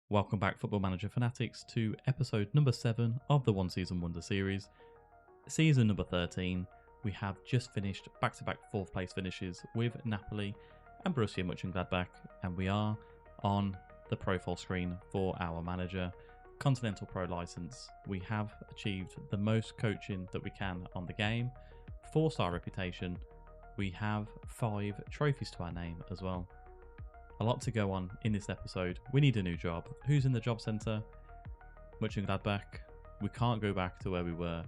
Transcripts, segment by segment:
Welcome back, Football Manager fanatics, to episode number 7 of the One Season Wonder series. Season number 13, we have just finished back-to-back 4th place finishes with Napoli and Borussia Mönchengladbach, and we are on the profile screen for our manager. Continental Pro license, we have achieved the most coaching that we can on the game, 4-star reputation, we have 5 trophies to our name as well. A lot to go on in this episode. We need a new job. Who's in the job centre? Mönchengladbach. We can't go back to where we were.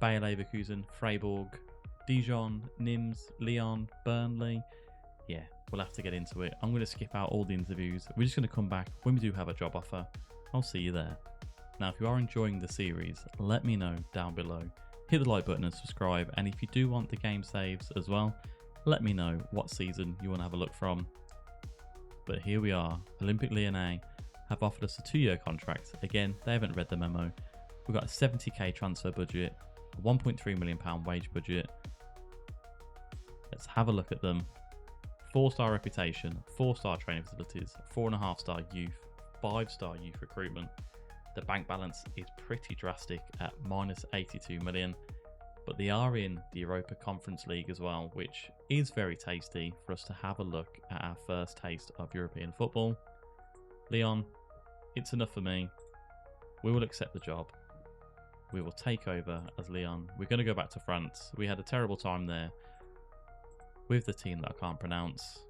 Bayer Leverkusen, Freiburg, Dijon, Nims, Lyon, Burnley. Yeah, we'll have to get into it. I'm going to skip out all the interviews. We're just going to come back when we do have a job offer. I'll see you there. Now, if you are enjoying the series, let me know down below. Hit the like button and subscribe. And if you do want the game saves as well, let me know what season you want to have a look from. But here we are. Olympique Lyonnais have offered us a 2-year contract. Again, they haven't read the memo. We've got a 70k transfer budget, a £1.3 million wage budget. Let's have a look at them. 4-star reputation, 4-star training facilities, 4.5-star youth, 5-star youth recruitment. The bank balance is pretty drastic at minus 82 million. But they are in the Europa Conference League as well, which is very tasty for us to have a look at our first taste of European football. Lyon, it's enough for me. We will accept the job. We will take over as Lyon. We're going to go back to France. We had a terrible time there with the team that I can't pronounce.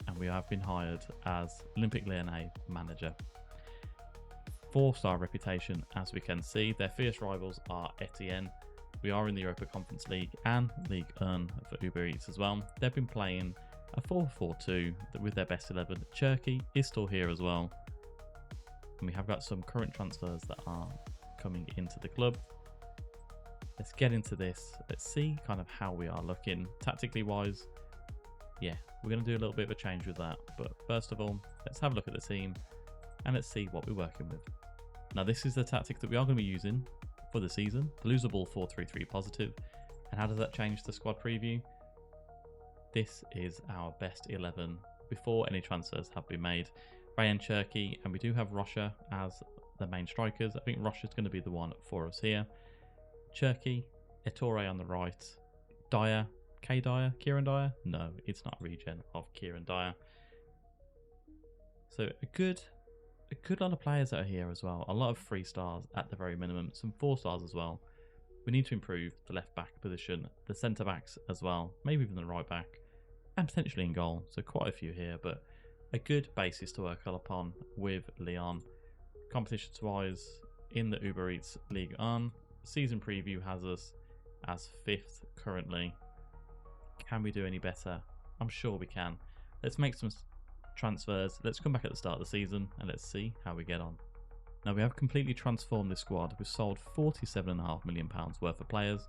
And we have been hired as Olympique Lyonnais manager. 4-star reputation, as we can see. Their fierce rivals are Etienne. We are in the Europa Conference League and Ligue 1 for Uber Eats as well. They've been playing a 4-4-2 with their best 11. Turkey is still here as well. And we have got some current transfers that are coming into the club. Let's get into this. Let's see kind of how we are looking tactically wise. Yeah, we're going to do a little bit of a change with that. But first of all, let's have a look at the team and let's see what we're working with. Now, this is the tactic that we are going to be using for the season, the losable 4-3-3 positive. And how does that change the squad preview? This is our best 11 before any transfers have been made. Ryan Cherky, and we do have Rocha as the main strikers. I think Rocha's going to be the one for us here. Cherky, Ettore on the right, Dyer, Kieran Dyer? No, it's not a regen of Kieran Dyer. So a good lot of players that are here as well. A lot of 3-stars at the very minimum. Some 4-stars as well. We need to improve the left back position, the centre backs as well, maybe even the right back, and potentially in goal. So quite a few here, but a good basis to work upon with Lyon. Competitions wise, in the Uber Eats League 1, season preview has us as 5th currently. Can we do any better? I'm sure we can. Let's make some transfers. Let's come back at the start of the season and let's see how we get on. Now, we have completely transformed this squad. We've sold £47.5 million worth of players.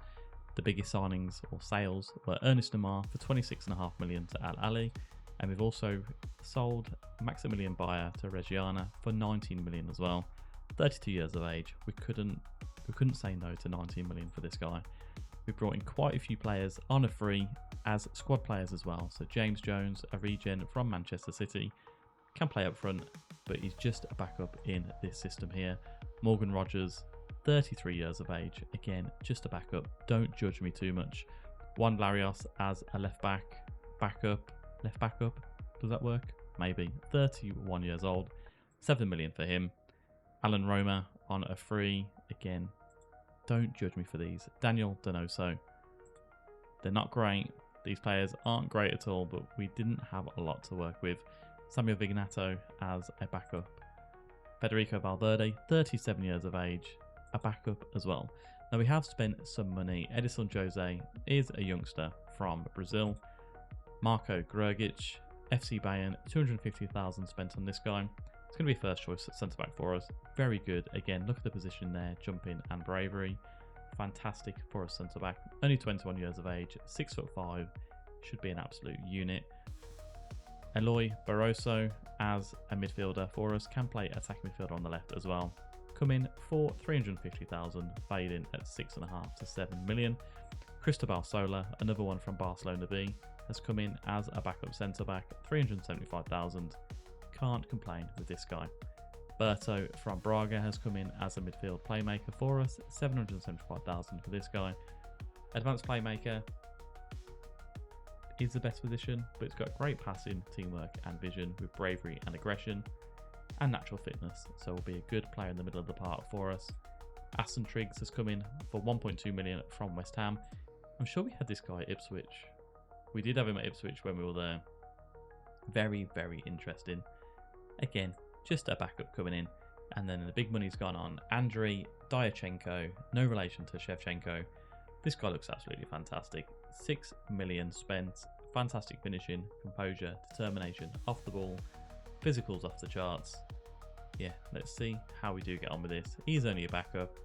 The biggest signings or sales were Ernest Neymar for £26.5 million to Al Ali, and we've also sold Maximilian Bayer to Reggiana for £19 million as well. 32 years of age. We couldn't say no to £19 million for this guy. We brought in quite a few players on a free as squad players as well. So James Jones, a regen from Manchester City, can play up front, but he's just a backup in this system here. Morgan Rogers, 33 years of age, again, just a backup. Don't judge me too much. Juan Larios as a left backup. Does that work? Maybe. 31 years old, 7 million for him. Alan Roma on a free, again. Don't judge me for these. Daniel Donoso. They're not great. These players aren't great at all, but we didn't have a lot to work with. Samuel Vignato as a backup. Federico Valverde, 37 years of age, a backup as well. Now, we have spent some money. Edison Jose is a youngster from Brazil. Marco Grgic, FC Bayern, 250,000 spent on this guy. It's going to be first choice centre-back for us. Very good. Again, look at the position there. Jumping and bravery. Fantastic for a centre-back. Only 21 years of age. 6'5". Should be an absolute unit. Eloy Barroso as a midfielder for us. Can play attacking midfielder on the left as well. Come in for 350,000. Fading at 6.5 to 7 million. Cristobal Sola, another one from Barcelona B, has come in as a backup centre-back. 375,000. Can't complain with this guy. Berto from Braga has come in as a midfield playmaker for us. 775,000 for this guy. Advanced playmaker is the best position, but it's got great passing, teamwork and vision with bravery and aggression and natural fitness, so will be a good player in the middle of the park for us. Aston Triggs has come in for 1.2 million from West Ham. I'm sure we had this guy at Ipswich. We did have him at Ipswich when we were there. Very, very interesting. Again, just a backup coming in. And then the big money's gone on Andriy Dyachenko, no relation to Shevchenko. This guy looks absolutely fantastic. 6 million spent. Fantastic finishing, composure, determination off the ball, physicals off the charts. Yeah, let's see how we do get on with this. He's only a backup,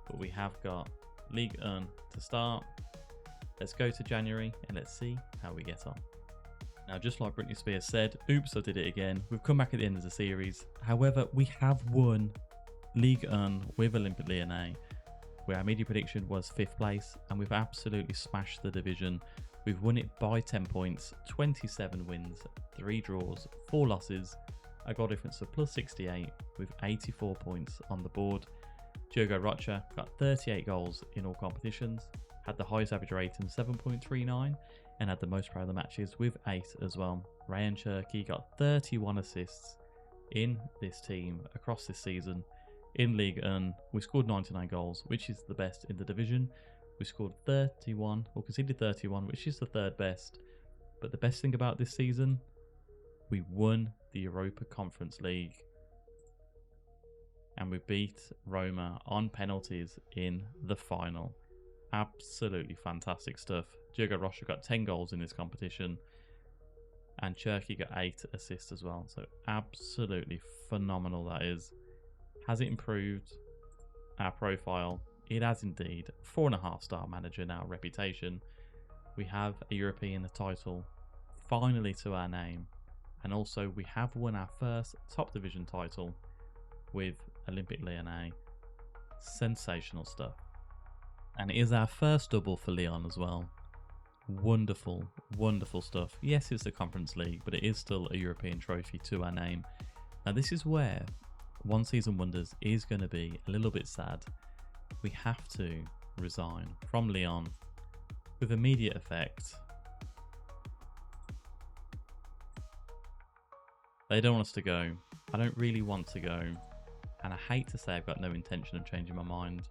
but we have got Ligue 1 to start. Let's go to January and let's see how we get on. Now, just like Britney Spears said, oops, I did it again. We've come back at the end of the series. However, we have won Ligue 1 with Olympique Lyonnais, where our media prediction was 5th place, and we've absolutely smashed the division. We've won it by 10 points, 27 wins, 3 draws, 4 losses, a goal difference of plus 68 with 84 points on the board. Diogo Rocha got 38 goals in all competitions, had the highest average rating 7.39 and had the most player of the matches with 8 as well. Ryan Cherki got 31 assists in this team across this season. In Ligue 1, we scored 99 goals, which is the best in the division. We scored 31, or conceded 31, which is the 3rd best. But the best thing about this season, we won the Europa Conference League. And we beat Roma on penalties in the final. Absolutely fantastic stuff. Diogo Rocha got 10 goals in this competition. And Cherki got 8 assists as well. So absolutely phenomenal that is. Has it improved our profile? It has indeed. 4.5-star manager now, reputation. We have a European title finally to our name. And also we have won our first top division title with Olympique Lyonnais. Sensational stuff. And it is our first double for Lyon as well. Wonderful, wonderful stuff. Yes, it's the Conference League, but it is still a European trophy to our name. Now this is where One Season Wonders is going to be a little bit sad. We have to resign from Lyon with immediate effect. They don't want us to go. I don't really want to go. And I hate to say I've got no intention of changing my mind.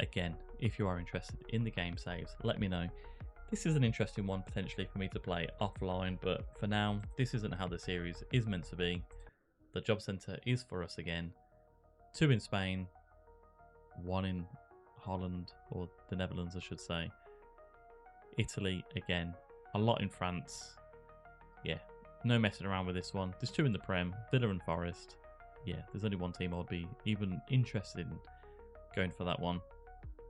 Again, if you are interested in the game saves, let me know. This is an interesting one potentially for me to play offline, but for now, this isn't how the series is meant to be. The job centre is for us again. 2 in Spain, 1 in Holland, or the Netherlands I should say. Italy again, a lot in France. Yeah, no messing around with this one. There's 2 in the Prem, Villa and Forest. Yeah, there's only 1 team I'd be even interested in going for that one.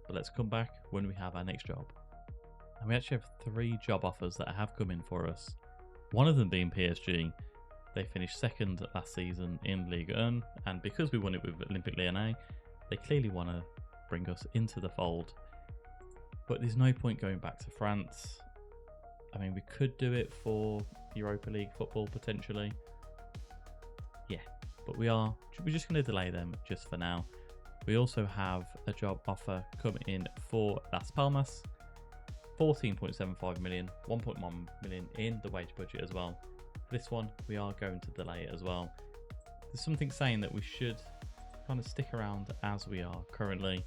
But let's come back when we have our next job. And we actually have 3 job offers that have come in for us. One of them being PSG. They finished 2nd last season in Ligue 1, and because we won it with Olympique Lyonnais, they clearly want to bring us into the fold. But there's no point going back to France. I mean, we could do it for Europa League football potentially. Yeah, but we're just going to delay them just for now. We also have a job offer coming in for Las Palmas. 14.75 million, 1.1 million in the wage budget as well. For this one, we are going to delay it as well. There's something saying that we should kind of stick around as we are currently.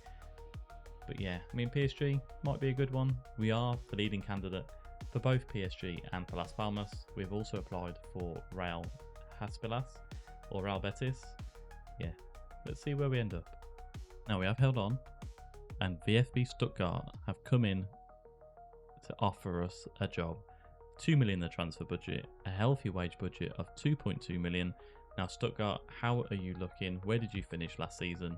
But yeah, I mean, PSG might be a good one. We are the leading candidate for both PSG and for Las Palmas. We've also applied for Real Haspillas or Real Betis. Yeah, let's see where we end up. Now we have held on, and VfB Stuttgart have come in to offer us a job. 2 million the transfer budget, a healthy wage budget of 2.2 million. Now Stuttgart, how are you looking? Where did you finish last season?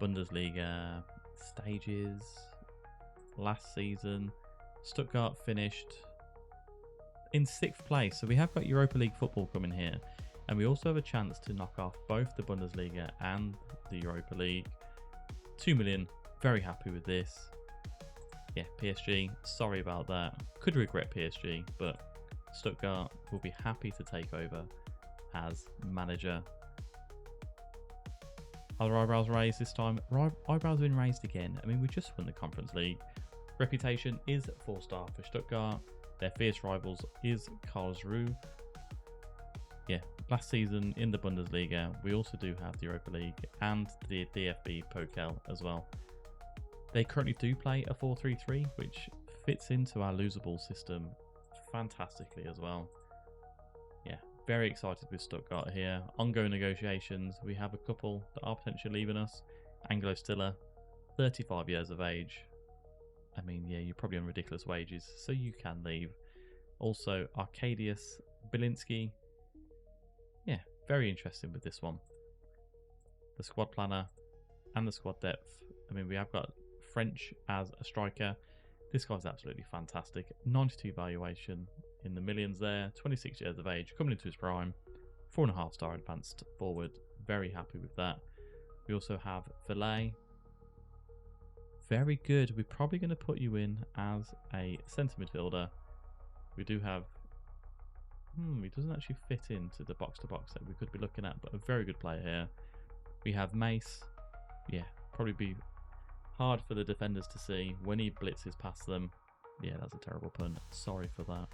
Bundesliga stages last season. Stuttgart finished in 6th place, so we have got Europa League football coming here, and we also have a chance to knock off both the Bundesliga and the Europa League. 2 million, very happy with this. Yeah, PSG, sorry about that. Could regret PSG, but Stuttgart will be happy to take over as manager. Are eyebrows raised this time? Eyebrows have been raised again. I mean, we just won the Conference League. Reputation is 4-star for Stuttgart. Their fierce rivals is Karlsruhe. Yeah, last season in the Bundesliga, we also do have the Europa League and the DFB Pokal as well. They currently do play a 4-3-3, which fits into our losable system fantastically as well. Yeah, very excited with Stuttgart here. Ongoing negotiations. We have a couple that are potentially leaving us. Anglo Stiller, 35 years of age. I mean, yeah, you're probably on ridiculous wages, so you can leave. Also, Arkadiusz Bilinski. Yeah, very interesting with this one. The squad planner and the squad depth. I mean, we have got French as a striker. This guy's absolutely fantastic. 92 valuation in the millions there. 26 years of age, coming into his prime. 4.5-star advanced forward. Very happy with that. We also have Villet. Very good. We're probably going to put you in as a centre midfielder. We do have... he doesn't actually fit into the box-to-box that we could be looking at, but a very good player here. We have Mace. Yeah, probably be hard for the defenders to see when he blitzes past them. Yeah, that's a terrible pun. Sorry for that.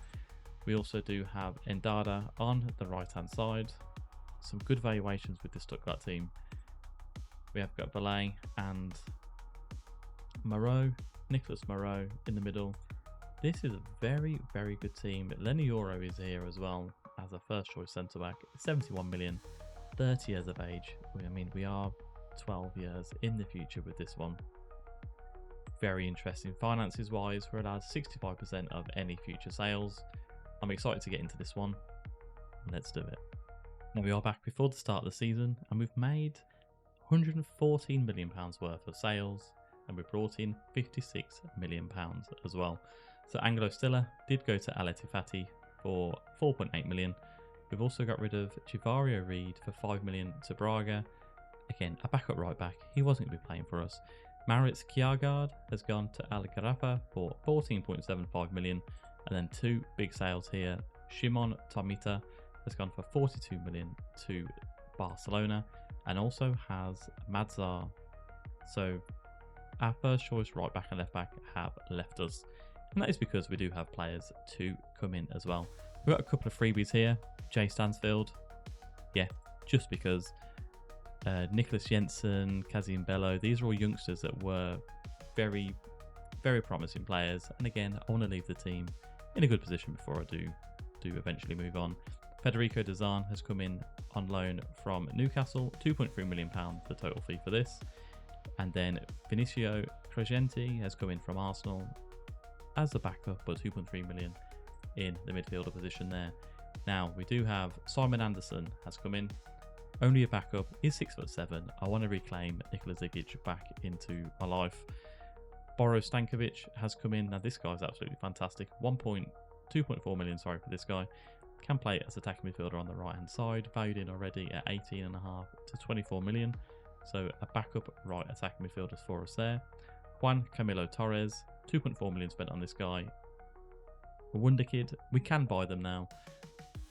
We also do have Endada on the right-hand side. Some good valuations with the Stuttgart team. We have got Valet and Moreau, Nicholas Moreau in the middle. This is a very, very good team. Lenny Euro is here as well as a first choice centre back. 71 million, 30 years of age. I mean, we are 12 years in the future with this one. Very interesting. Finances wise, we're allowed 65% of any future sales. I'm excited to get into this one. Let's do it. Now we are back before the start of the season and we've made £114 million worth of sales and we brought in £56 million as well. So Anglo Stiller did go to Al Ettifaqi for 4.8 million. We've also got rid of Chivario Reid for 5 million to Braga. Again, a backup right back. He wasn't going to be playing for us. Maritz Kjaergaard has gone to Al Garrafa for 14.75 million. And then two big sales here. Shimon Tomita has gone for 42 million to Barcelona and also has Madzar. So our first choice right back and left back have left us. And that is because we do have players to come in as well. We've got a couple of freebies here. Jay Stansfield. Yeah, just because. Nicholas Jensen, Kazim Bello. These are all youngsters that were very, very promising players. And again, I want to leave the team in a good position before I do eventually move on. Federico Dazan has come in on loan from Newcastle. £2.3 million the total fee for this. And then Vinicio Cregenti has come in from Arsenal as a backup, but 2.3 million in the midfielder position there. Now we do have Simon Anderson has come in. Only a backup, is 6'7". I want to reclaim Nikola Zigic back into my life. Boris Stankovic has come in. Now this guy's absolutely fantastic. 2.4 million, sorry, for this guy. Can play as attacking midfielder on the right hand side. Valued in already at 18.5 to 24 million. So a backup right attacking midfielder for us there. Juan Camilo Torres, 2.4 million spent on this guy. A wonder kid. We can buy them now.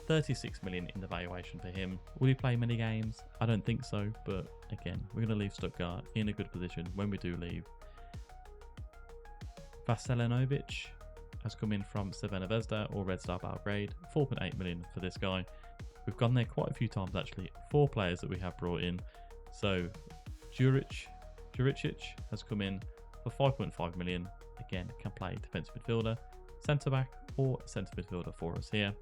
36 million in the valuation for him. Will he play many games? I don't think so, but again, we're going to leave Stuttgart in a good position when we do leave. Vasilinovic has come in from Crvena Zvezda or Red Star Belgrade. 4.8 million for this guy. We've gone there quite a few times actually. 4 players that we have brought in. So Juricic has come in for 5.5 million. Again, can play defensive midfielder, centre back or centre midfielder for us here.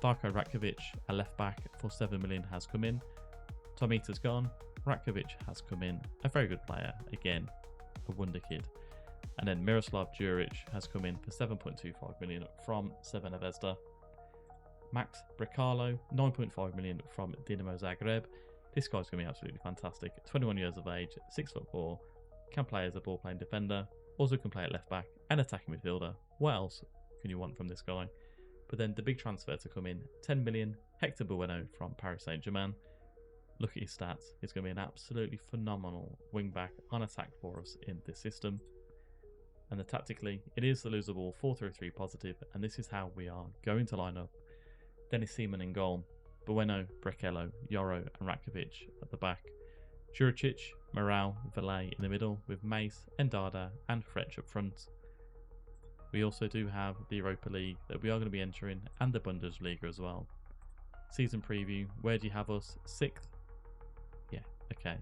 Darko Ratkovic, a left back for 7 million has come in. Tomita's gone. Ratkovic has come in. A very good player. Again, a wonder kid. And then Miroslav Juric has come in for 7.25 million from Crvena Zvezda. Max Brecalo, 9.5 million from Dinamo Zagreb. This guy's going to be absolutely fantastic. 21 years of age, 6'4", can play as a ball-playing defender, also can play at left back and attacking midfielder. What else can you want from this guy? But then the big transfer to come in, 10 million, Hector Bueno from Paris Saint-Germain. Look at his stats. He's going to be an absolutely phenomenal wing-back on attack for us in this system. And tactically, it is the losable 4-3-3 positive, and this is how we are going to line up Dennis Seaman in goal. Bueno, Brekelo, Yoro and Ratkovic at the back. Juricic, Morale, Valet in the middle with Mace, Endada and Fretch up front. We also do have the Europa League that we are going to be entering and the Bundesliga as well. Season preview, where do you have us? 6th? Yeah, okay.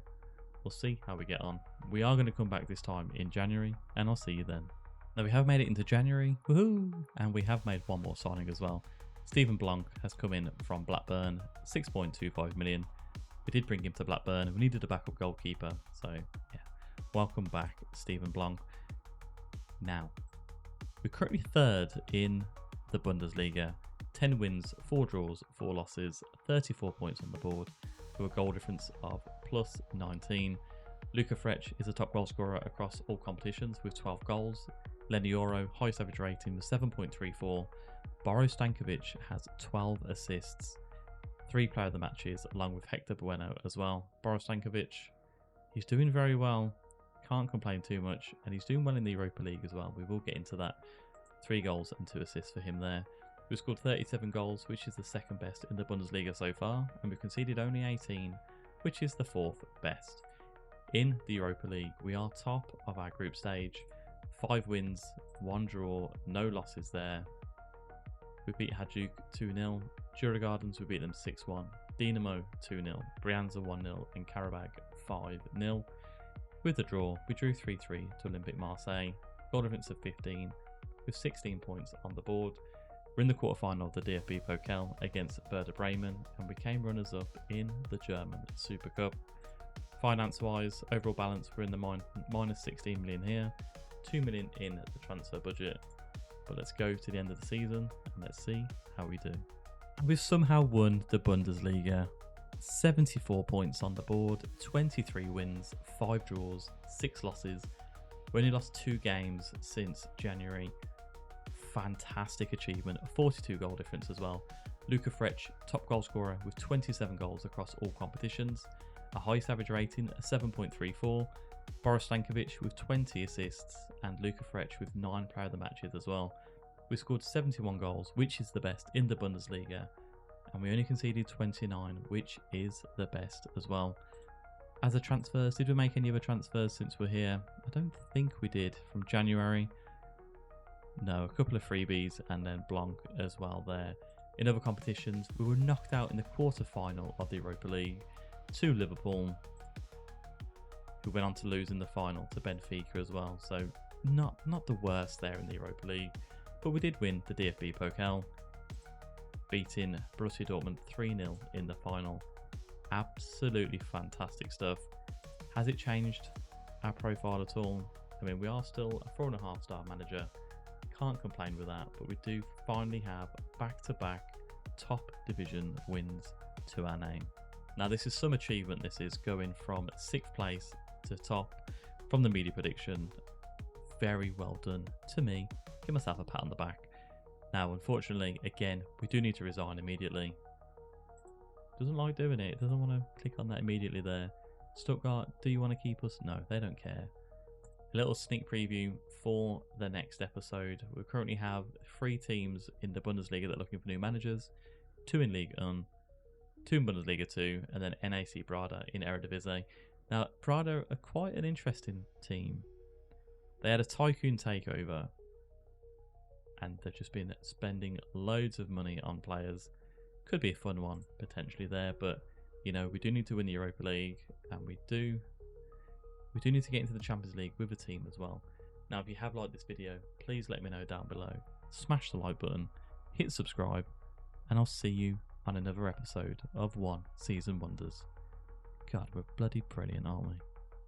We'll see how we get on. We are going to come back this time in January and I'll see you then. Now we have made it into January, woohoo! And we have made one more signing as well. Stephen Blanc has come in from Blackburn, 6.25 million. We did bring him to Blackburn. We needed a backup goalkeeper. So, yeah. Welcome back, Stephen Blanc. Now, we're currently 3rd in the Bundesliga. 10 wins, 4 draws, 4 losses, 34 points on the board, with a goal difference of plus 19. Luka Fretch is a top goal scorer across all competitions with 12 goals. Lenny Oro, highest average rating with 7.34. Boris Stankovic has 12 assists. 3 player of the matches, along with Hector Bueno as well. Boris Stankovic, he's doing very well. Can't complain too much. And he's doing well in the Europa League as well. We will get into that. 3 goals and 2 assists for him there. We've scored 37 goals, which is the 2nd best in the Bundesliga so far. And we've conceded only 18, which is the 4th best. In the Europa League, we are top of our group stage. 5 wins, 1 draw, no losses there. We beat Hajduk 2-0. Jura Gardens, we beat them 6-1. Dinamo 2-0. Brianza 1-0. And Karabag 5-0. With the draw, we drew 3-3 to Olympique Marseille. Goal difference of 15, with 16 points on the board. We're in the quarterfinal of the DFB Pokal against Werder Bremen, and we came runners-up in the German Super Cup. Finance-wise, overall balance, we're in the minus 16 million here, 2 million in the transfer budget. But let's go to the end of the season and let's see how we do. We've somehow won the Bundesliga. 74 points on the board, 23 wins, 5 draws, 6 losses. We only lost 2 games since January. Fantastic achievement, a 42 goal difference as well. Luka Fretch, top goal scorer with 27 goals across all competitions. A highest average rating, a 7.34. Boris Stankovic with 20 assists and Luka Fretch with 9 player of the matches as well. We scored 71 goals, which is the best in the Bundesliga, and we only conceded 29, which is the best as well. As a transfers, did we make any other transfers since we're here? I don't think we did from January. No, a couple of freebies and then Blanc as well there. In other competitions, we were knocked out in the quarter-final of the Europa League to Liverpool, who went on to lose in the final to Benfica as well. So not the worst there in the Europa League, but we did win the DFB Pokal, beating Borussia Dortmund 3-0 in the final. Absolutely fantastic stuff. Has it changed our profile at all? I mean, we are still a 4.5-star manager. Can't complain with that, but we do finally have back-to-back top division wins to our name. Now, this is some achievement. This is going from 6th place to top from the media prediction. Very well done to me. Give myself a pat on the back. Now, unfortunately, again, we do need to resign immediately. Doesn't like doing it. Doesn't want to click on that immediately there. Stuttgart, do you want to keep us? No, they don't care. A little sneak preview for the next episode. We currently have 3 teams in the Bundesliga that are looking for new managers. 2 in Ligue 1, 2 in Bundesliga 2, and then NAC Brada in Eredivisie. Now, Brada are quite an interesting team. They had a tycoon takeover, and they've just been spending loads of money on players. Could be a fun one potentially there, but you know, we do need to win the Europa League, and we do need to get into the Champions League with a team as well. Now, if you have liked this video, please let me know down below. Smash the like button, hit subscribe, and I'll see you on another episode of One Season Wonders. God, we're bloody brilliant, aren't we?